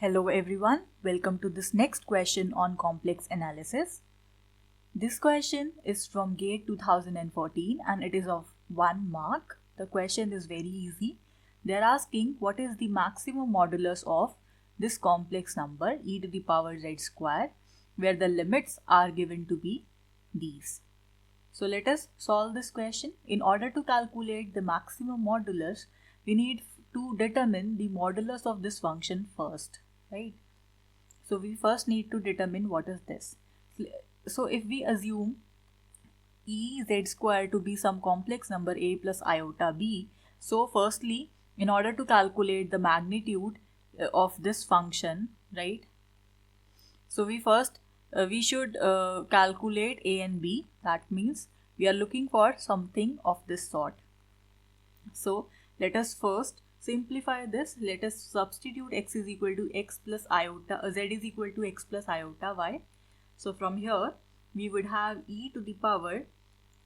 Hello everyone, welcome to this next question on complex analysis. This question is from GATE 2014 and it is of 1 mark. The question is very easy. They are asking what is the maximum modulus of this complex number e to the power z square, where the limits are given to be these. So let us solve this question. In order to calculate the maximum modulus, we need to determine the modulus of this function first, right? So we first need to determine what is this. So if we assume e z square to be some complex number a plus iota b, so firstly, in order to calculate the magnitude of this function, right? So we should calculate a and b. That means we are looking for something of this sort. So let us first simplify this. Let us substitute x is equal to x plus iota, z is equal to x plus iota y. So from here we would have e to the power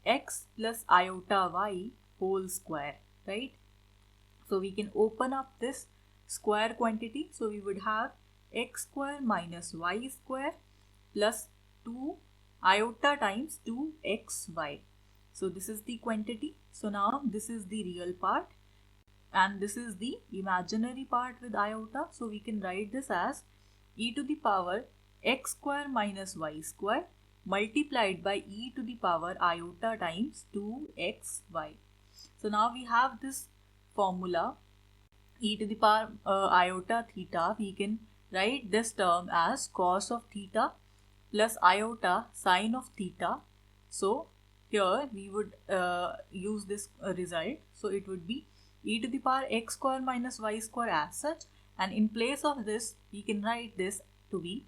x plus iota y whole square, right? So we can open up this square quantity. So we would have x square minus y square plus 2 iota times 2xy. So this is the quantity. So now this is the real part and this is the imaginary part with iota. So we can write this as e to the power x square minus y square multiplied by e to the power iota times 2xy. So now we have this formula e to the power iota theta. We can write this term as cos of theta plus iota sine of theta. So here we would use this result. So it would be e to the power x square minus y square as such, and in place of this we can write this to be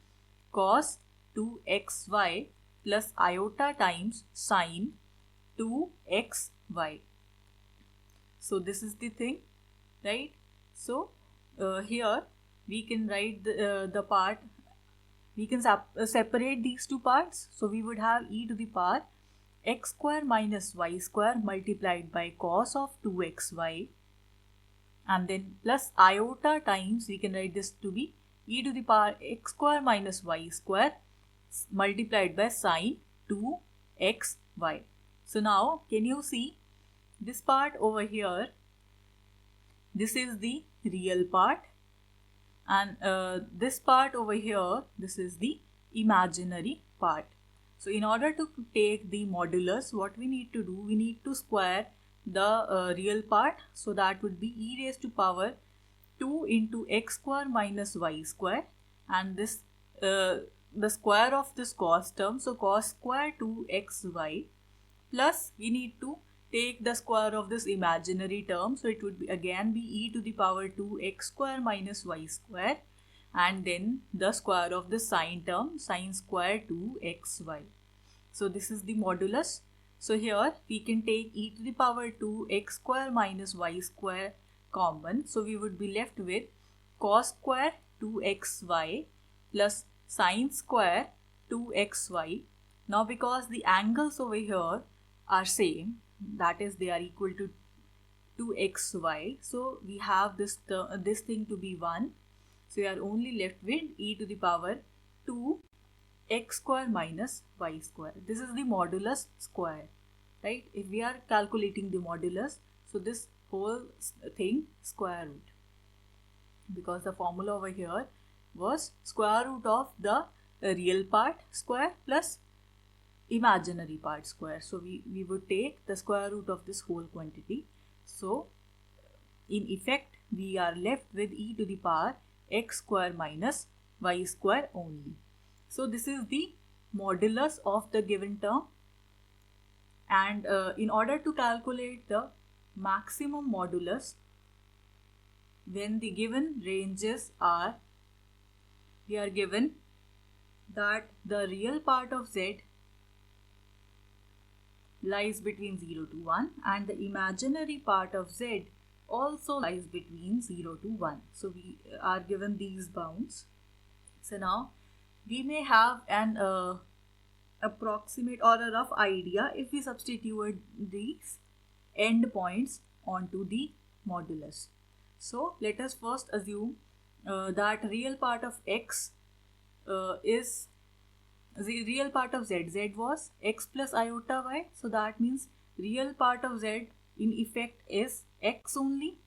cos 2xy plus iota times sine 2xy. So this is the thing, right? So here we can write the part, we can separate these two parts. So we would have e to the power x square minus y square multiplied by cos of 2xy, and then plus iota times, we can write this to be e to the power x square minus y square multiplied by sine 2xy. So now can you see this part over here? This is the real part, and this part over here, this is the imaginary part. So in order to take the modulus, what we need to do, we need to square the real part. So that would be e raised to power 2 into x square minus y square, and this the square of this cos term, so cos square 2xy, plus we need to take the square of this imaginary term. So it would be again be e to the power 2x square minus y square, and then the square of the sine term, sine square 2xy. So this is the modulus. So here we can take e to the power 2x square minus y square common. So we would be left with cos square 2xy plus sine square 2xy. Now because the angles over here are same, that is they are equal to 2xy, so we have this thing to be 1. So we are only left with e to the power 2x square minus y square. This is the modulus square, right? If we are calculating the modulus, so this whole thing square root, because the formula over here was square root of the real part square plus imaginary part square. So we would take the square root of this whole quantity. So in effect we are left with e to the power x square minus y square only. So this is the modulus of the given term, and in order to calculate the maximum modulus when the given ranges are, we are given that the real part of z lies between 0 to 1 and the imaginary part of z also lies between 0 to 1. So we are given these bounds. So now we may have an approximate or a rough idea if we substitute these endpoints onto the modulus. So let us first assume that real part of x is the real part of z. Z was x plus iota y, so that means real part of z in effect is x only,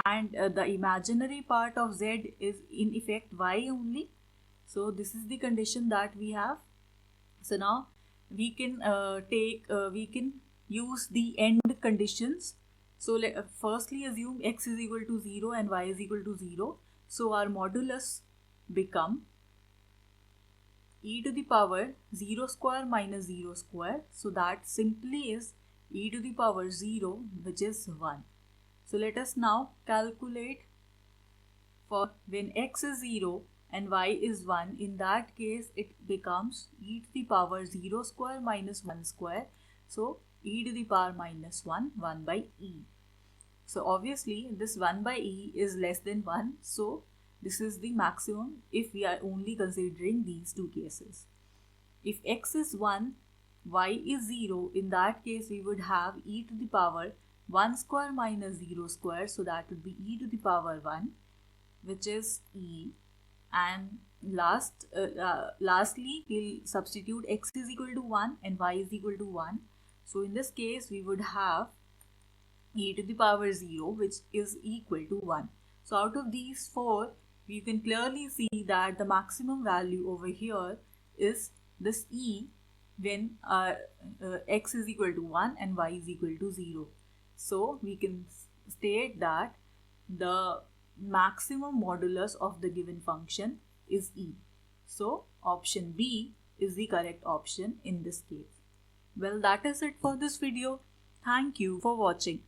and the imaginary part of z is in effect y only. So this is the condition that we have. So now we can we can use the end conditions. So firstly assume x is equal to 0 and y is equal to 0. So our modulus become e to the power 0 square minus 0 square. So that simply is e to the power 0, which is 1. So let us now calculate for when x is 0 and y is 1. In that case it becomes e to the power 0 square minus 1 square. So e to the power minus 1, 1 by e. So obviously this 1 by e is less than 1. So this is the maximum if we are only considering these two cases. If x is 1, y is 0, in that case we would have e to the power 1 square minus 0 square. So that would be e to the power 1, which is e. And lastly we'll substitute x is equal to 1 and y is equal to 1. So in this case we would have e to the power 0, which is equal to 1. So out of these four, you can clearly see that the maximum value over here is this e when x is equal to 1 and y is equal to 0. So we can state that the maximum modulus of the given function is e. So option B is the correct option in this case. Well, that is it for this video. Thank you for watching.